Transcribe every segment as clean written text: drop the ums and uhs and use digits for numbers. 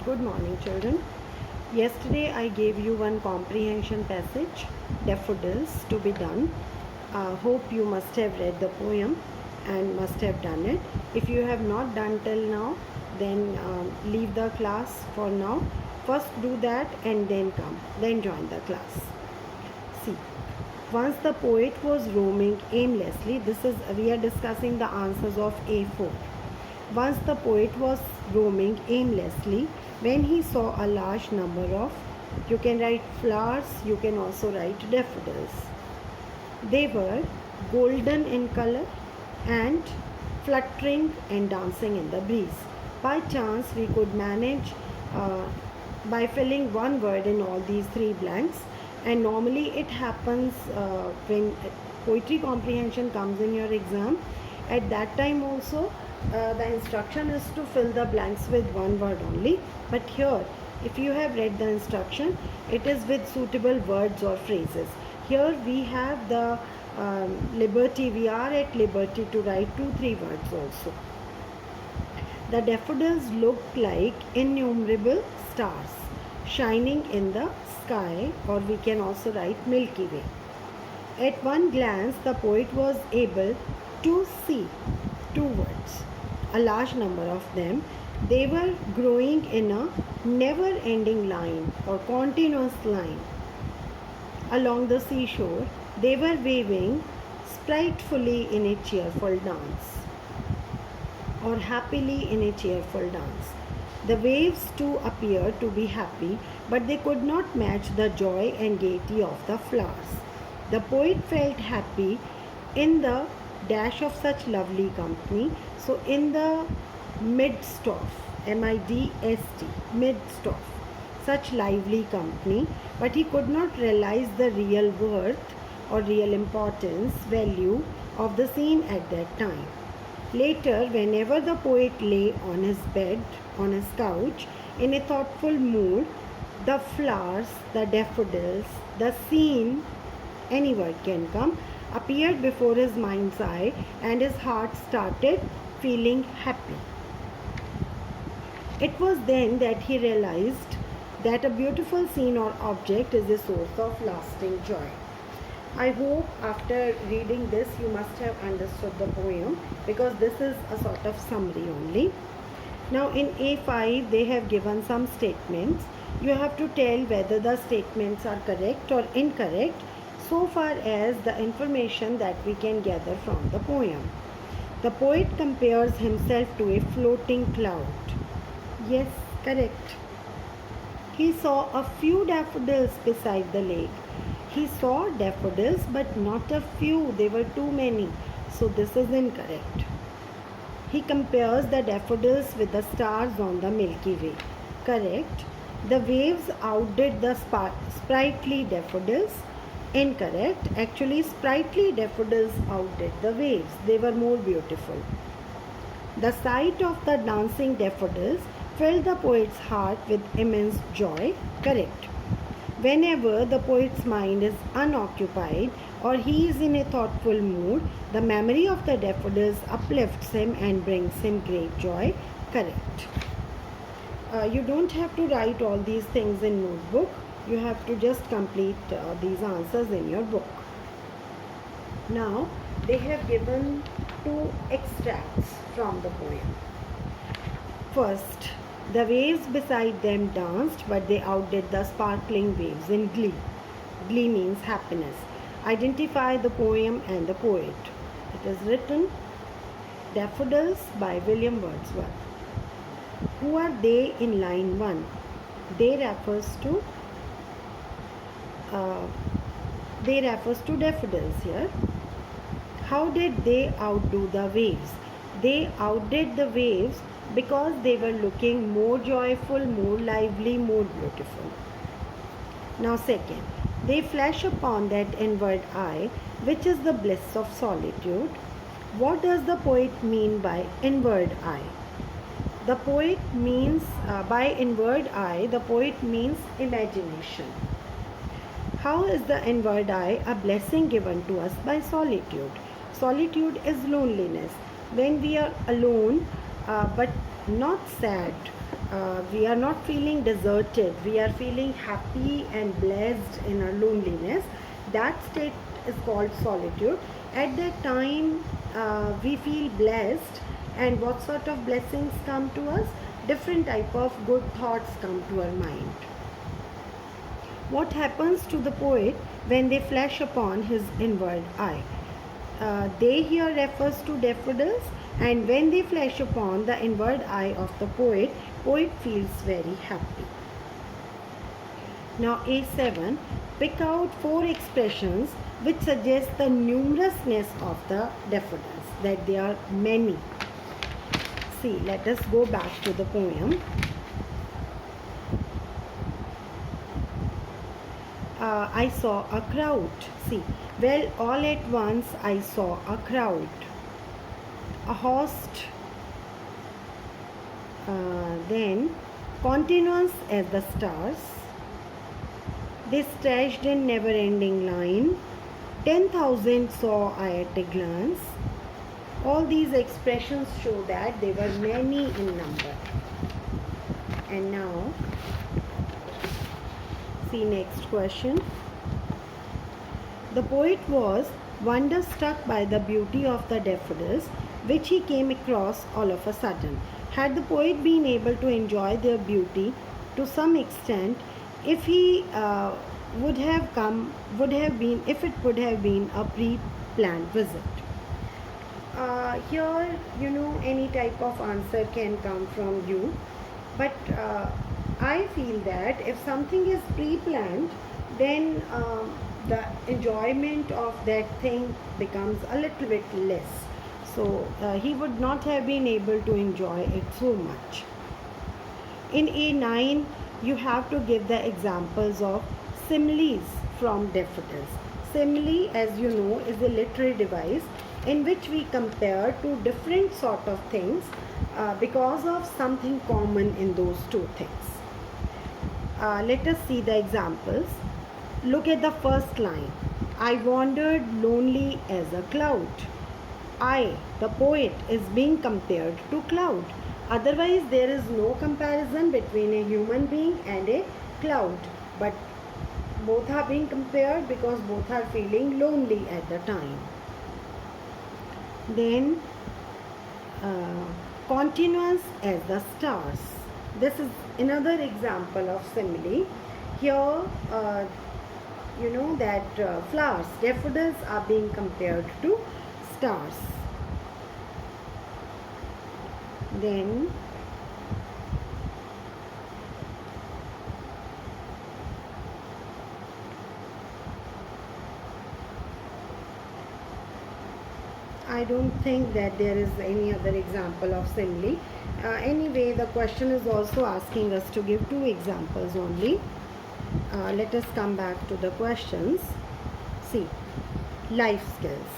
Good morning, children. Yesterday I gave you one comprehension passage, Daffodils, to be done. Hope you must have read the poem and must have done it. If you have not done till now, then leave the class for now. First do that and then come, then join the class. See, once the poet was roaming aimlessly, we are discussing the answers of A4. Once the poet was roaming aimlessly when he saw a large number of, you can write flowers, you can also write daffodils. They were golden in color and fluttering and dancing in the breeze. By chance, we could manage by filling one word in all these three blanks, and normally it happens when poetry comprehension comes in your exam. At that time also, the instruction is to fill the blanks with one word only, but here if you have read the instruction, it is with suitable words or phrases. Here we have the liberty, we are at liberty to write 2-3 words also. The daffodils looked like innumerable stars shining in the sky, or we can also write Milky Way. At one glance, the poet was able to see 2 words, a large number of them. They were growing in a never-ending line or continuous line along the seashore. They were waving spritefully in a cheerful dance, or happily in a cheerful dance. The waves too appeared to be happy, but they could not match the joy and gaiety of the flowers. The poet felt happy in the dash of such lovely company. So in the midst of, M-I-D-S-T, midst of such lively company, but he could not realize the real worth or real importance, value of the scene at that time. Later, whenever the poet lay on his bed, on his couch, in a thoughtful mood, the flowers, the daffodils, the scene, any word can come, appeared before his mind's eye, and his heart started feeling happy. It was then that he realized that a beautiful scene or object is a source of lasting joy. I hope after reading this you must have understood the poem, because this is a sort of summary only. Now in A5 they have given some statements. You have to tell whether the statements are correct or incorrect so far as the information that we can gather from the poem. The poet compares himself to a floating cloud. Yes, correct. He saw a few daffodils beside the lake. He saw daffodils but not a few, they were too many. So this is incorrect. He compares the daffodils with the stars on the Milky Way. Correct. The waves outdid the sprightly daffodils. Incorrect. Actually, sprightly daffodils outdid the waves. They were more beautiful. The sight of the dancing daffodils filled the poet's heart with immense joy. Correct. Whenever the poet's mind is unoccupied or he is in a thoughtful mood, the memory of the daffodils uplifts him and brings him great joy. Correct. You don't have to write all these things in notebook. You have to just complete these answers in your book. Now, they have given 2 extracts from the poem. First, the waves beside them danced, but they outdid the sparkling waves in glee. Glee means happiness. Identify the poem and the poet. It is written Daffodils by William Wordsworth. Who are they in line 1? They refers to daffodils here. How did they outdo the waves? They outdid the waves because they were looking more joyful, more lively, more beautiful. Now second, they flash upon that inward eye, which is the bliss of solitude. What does the poet mean by inward eye? The poet means, by inward eye, the poet means imagination. How is the inward eye a blessing given to us? By solitude. Solitude is loneliness. When we are alone, but not sad, We are not feeling deserted, we are feeling happy and blessed in our loneliness. That state is called solitude. At that time, we feel blessed, and what sort of blessings come to us? Different type of good thoughts come to our mind. What happens to the poet when they flash upon his inward eye? They here refers to daffodils, and when they flash upon the inward eye of the poet, poet feels very happy. Now A7, pick out 4 expressions which suggest the numerousness of the daffodils, that there are many. See, let us go back to the poem. I saw a crowd. See, well, all at once I saw a crowd, a host, then continuous as the stars. They stretched in never-ending line. 10,000 saw I at a glance. All these expressions show that they were many in number. And now, see next question. The poet was wonderstruck by the beauty of the daffodils which he came across all of a sudden. Had the poet been able to enjoy their beauty to some extent, if he would have been a pre-planned visit? Here, any type of answer can come from you, but I feel that if something is pre-planned, then the enjoyment of that thing becomes a little bit less. So he would not have been able to enjoy it so much. In A9, you have to give the examples of similes from daffodils. Simile, as you know, is a literary device in which we compare two different sort of things because of something common in those two things. Let us see the examples. Look at the first line. I wandered lonely as a cloud. I, the poet, is being compared to cloud. Otherwise, there is no comparison between a human being and a cloud. But both are being compared because both are feeling lonely at the time. Then, continuous as the stars. This is another example of simile. Here, you know that flowers, daffodils are being compared to stars. Then, I don't think that there is any other example of simile. Anyway, the question is also asking us to give 2 examples only. Let us come back to the questions. See, life skills.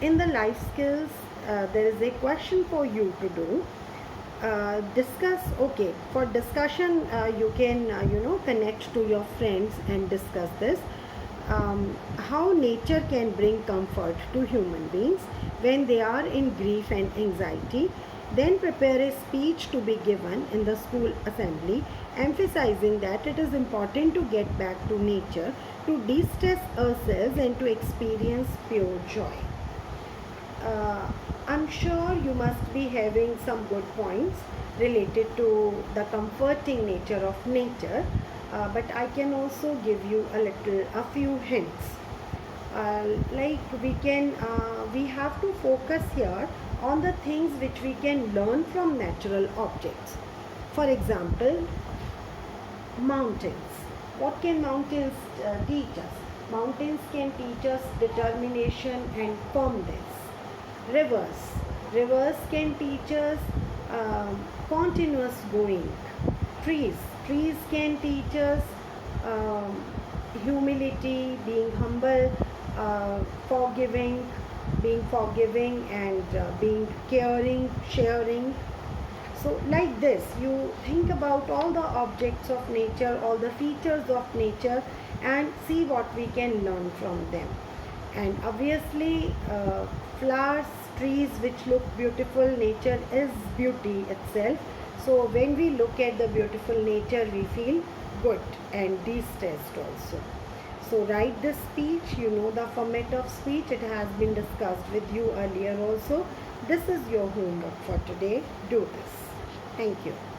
In the life skills, there is a question for you to do. Discuss, okay, for discussion, you can, connect to your friends and discuss this. How nature can bring comfort to human beings when they are in grief and anxiety. Then prepare a speech to be given in the school assembly, emphasizing that it is important to get back to nature to de-stress ourselves and to experience pure joy. I'm sure you must be having some good points related to the comforting nature of nature, but I can also give you a few hints. Like we have to focus here on the things which we can learn from natural objects. For example, mountains. What can mountains teach us? Mountains can teach us determination and firmness. Rivers can teach us continuous going. Trees can teach us humility, being humble, being forgiving and being caring, sharing. So like this, you think about all the objects of nature, all the features of nature, and see what we can learn from them. And obviously, flowers, trees which look beautiful, nature is beauty itself. So when we look at the beautiful nature, we feel good and de-stressed also. So write this speech. You know the format of speech. It has been discussed with you earlier also. This is your homework for today. Do this. Thank you.